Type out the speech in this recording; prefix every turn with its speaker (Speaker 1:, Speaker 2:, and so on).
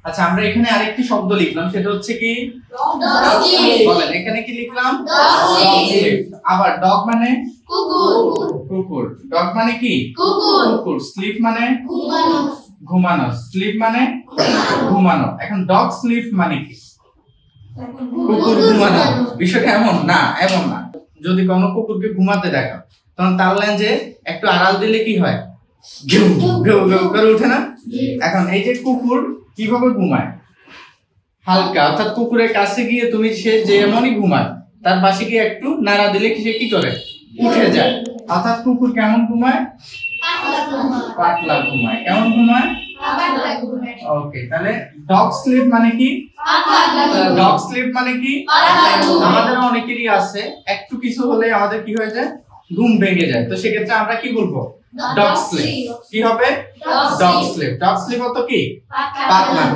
Speaker 1: আচ্ছা আমরা এখানে আরেকটি শব্দ লিখলাম, সেটা হচ্ছে কি বলেন, এখানে কি লিখলাম? আবার ডগ মানে কুকুর, ডগ মানে কি কুকুর, স্লিপ মানে ঘুমানো, স্লিপ মানে ঘুমানো। এখন ডগ স্লিপ মানে কি? কুকুর ঘুমানো। বিষয়টা এমন না, এমন না। যদি কোনো কুকুরকে ঘুমাতে দেখো তখন তার লেজে একটু আড়াল দিলে কি হয়? ঘেউ ঘেউ ঘেউ করে উঠে না? এখন এই যে কুকুর কিভাবে ঘুমায়, হালকা, অর্থাৎ কুকুরের কাছে গিয়ে তুমি সে যেমনই ঘুমায় তার পাশে গিয়ে একটু নাড়া দিলে সে কি করে? উঠে যায়। অর্থাৎ কুকুর কেমন ঘুমায়? পাতলা ঘুমায়। কেমন ঘুমায়? ওকে, তাহলে ডগ স্লিপ মানে কি? ডগ স্লিপ মানে কি? আমাদের অনেকেরই আছে, একটু কিছু হলে আমাদের কি হয়ে যায়? ঘুম ভেঙে যায়। তো সেক্ষেত্রে আমরা কি বলবো? Dog sleep. কি হবে? Dog slip. ডগ স্লিপ অত কি? পাতলা।